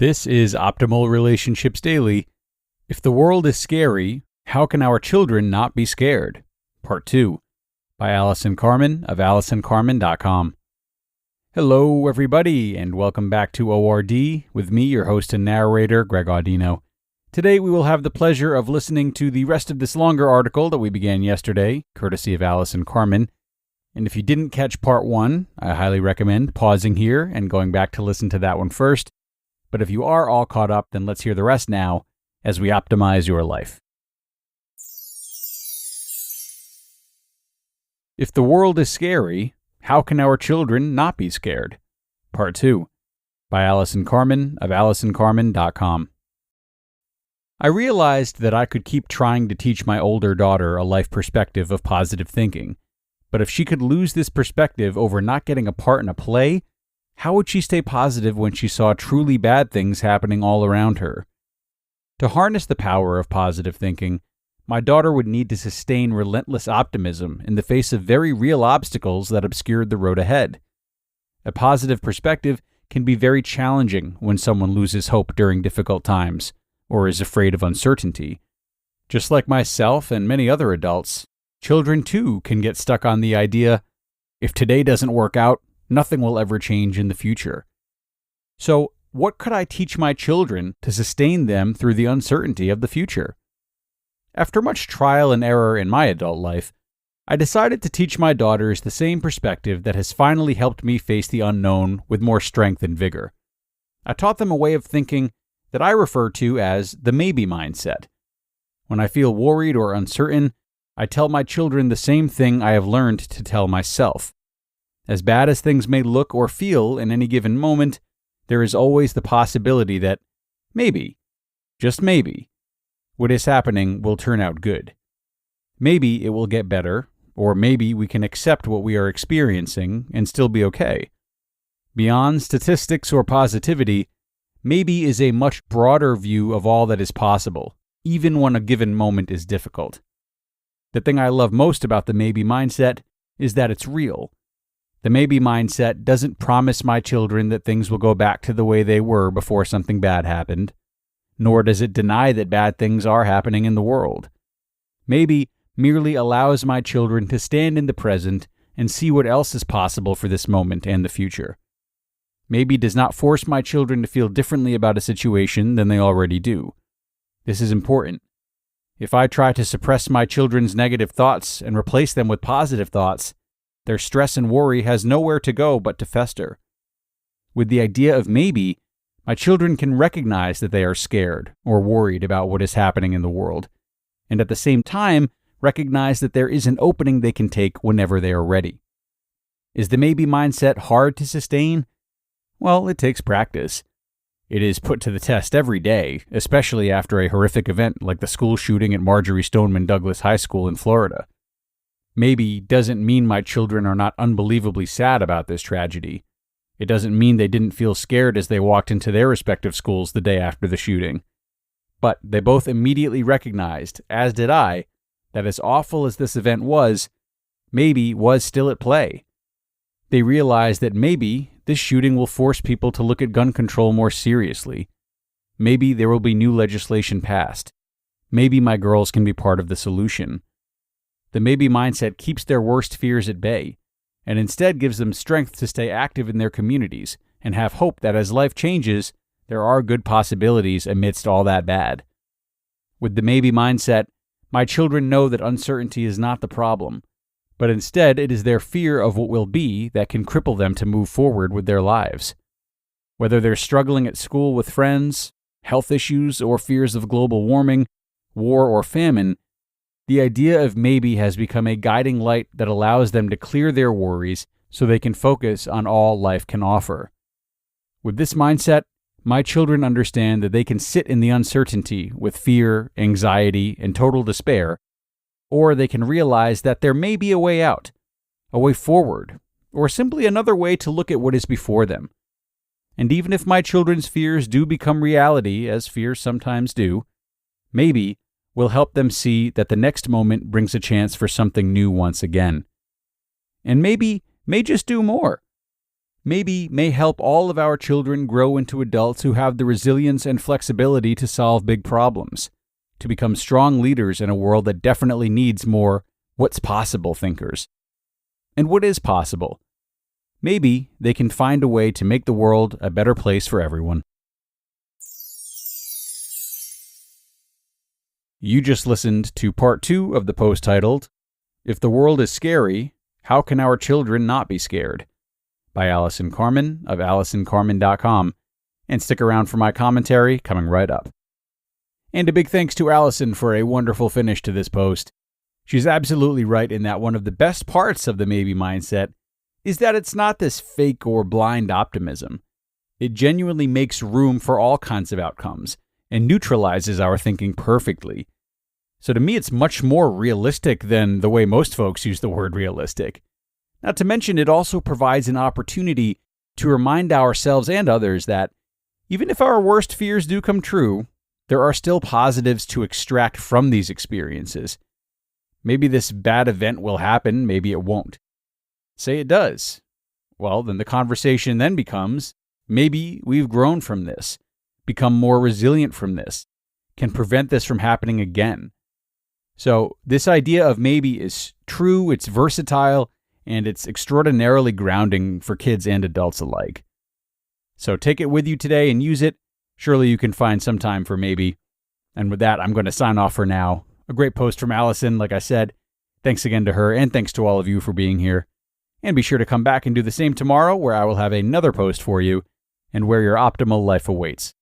This is Optimal Relationships Daily. If the world is scary, how can our children not be scared? Part 2, by Allison Carmen of AllisonCarmen.com. Hello, everybody, and welcome back to ORD with me, your host and narrator, Greg Audino. Today, we will have the pleasure of listening to the rest of this longer article that we began yesterday, courtesy of Allison Carmen. And if you didn't catch part 1, I highly recommend pausing here and going back to listen to that one first. But if you are all caught up, then let's hear the rest now as we optimize your life. If the world is scary, how can our children not be scared? Part 2, by Allison Carmen of AllisonCarmen.com. I realized that I could keep trying to teach my older daughter a life perspective of positive thinking, but if she could lose this perspective over not getting a part in a play, how would she stay positive when she saw truly bad things happening all around her? To harness the power of positive thinking, my daughter would need to sustain relentless optimism in the face of very real obstacles that obscured the road ahead. A positive perspective can be very challenging when someone loses hope during difficult times or is afraid of uncertainty. Just like myself and many other adults, children too can get stuck on the idea, if today doesn't work out, nothing will ever change in the future. So, what could I teach my children to sustain them through the uncertainty of the future? After much trial and error in my adult life, I decided to teach my daughters the same perspective that has finally helped me face the unknown with more strength and vigor. I taught them a way of thinking that I refer to as the maybe mindset. When I feel worried or uncertain, I tell my children the same thing I have learned to tell myself. As bad as things may look or feel in any given moment, there is always the possibility that maybe, just maybe, what is happening will turn out good. Maybe it will get better, or maybe we can accept what we are experiencing and still be okay. Beyond statistics or positivity, maybe is a much broader view of all that is possible, even when a given moment is difficult. The thing I love most about the maybe mindset is that it's real. The maybe mindset doesn't promise my children that things will go back to the way they were before something bad happened, nor does it deny that bad things are happening in the world. Maybe merely allows my children to stand in the present and see what else is possible for this moment and the future. Maybe does not force my children to feel differently about a situation than they already do. This is important. If I try to suppress my children's negative thoughts and replace them with positive thoughts, their stress and worry has nowhere to go but to fester. With the idea of maybe, my children can recognize that they are scared or worried about what is happening in the world, and at the same time recognize that there is an opening they can take whenever they are ready. Is the maybe mindset hard to sustain? Well, it takes practice. It is put to the test every day, especially after a horrific event like the school shooting at Marjory Stoneman Douglas High School in Florida. Maybe doesn't mean my children are not unbelievably sad about this tragedy. It doesn't mean they didn't feel scared as they walked into their respective schools the day after the shooting. But they both immediately recognized, as did I, that as awful as this event was, maybe was still at play. They realized that maybe this shooting will force people to look at gun control more seriously. Maybe there will be new legislation passed. Maybe my girls can be part of the solution. The maybe mindset keeps their worst fears at bay, and instead gives them strength to stay active in their communities and have hope that as life changes, there are good possibilities amidst all that bad. With the maybe mindset, my children know that uncertainty is not the problem, but instead it is their fear of what will be that can cripple them to move forward with their lives. Whether they're struggling at school with friends, health issues, or fears of global warming, war, or famine, the idea of maybe has become a guiding light that allows them to clear their worries so they can focus on all life can offer. With this mindset, my children understand that they can sit in the uncertainty with fear, anxiety, and total despair, or they can realize that there may be a way out, a way forward, or simply another way to look at what is before them. And even if my children's fears do become reality, as fears sometimes do, maybe will help them see that the next moment brings a chance for something new once again. And maybe may just do more. Maybe may help all of our children grow into adults who have the resilience and flexibility to solve big problems, to become strong leaders in a world that definitely needs more what's possible thinkers. And what is possible? Maybe they can find a way to make the world a better place for everyone. You just listened to part 2 of the post titled, "If the World is Scary, How Can Our Children Not Be Scared?" by Allison Carmen of AllisonCarmen.com, and stick around for my commentary coming right up. And a big thanks to Allison for a wonderful finish to this post. She's absolutely right in that one of the best parts of the maybe mindset is that it's not this fake or blind optimism. It genuinely makes room for all kinds of outcomes and neutralizes our thinking perfectly. So to me, it's much more realistic than the way most folks use the word realistic. Not to mention, it also provides an opportunity to remind ourselves and others that even if our worst fears do come true, there are still positives to extract from these experiences. Maybe this bad event will happen, maybe it won't. Say it does. Well, then the conversation then becomes, maybe we've grown from this, become more resilient from this, can prevent this from happening again. So this idea of maybe is true, it's versatile, and it's extraordinarily grounding for kids and adults alike. So take it with you today and use it. Surely you can find some time for maybe. And with that, I'm going to sign off for now. A great post from Allison, like I said. Thanks again to her, and thanks to all of you for being here. And be sure to come back and do the same tomorrow, where I will have another post for you and where your optimal life awaits.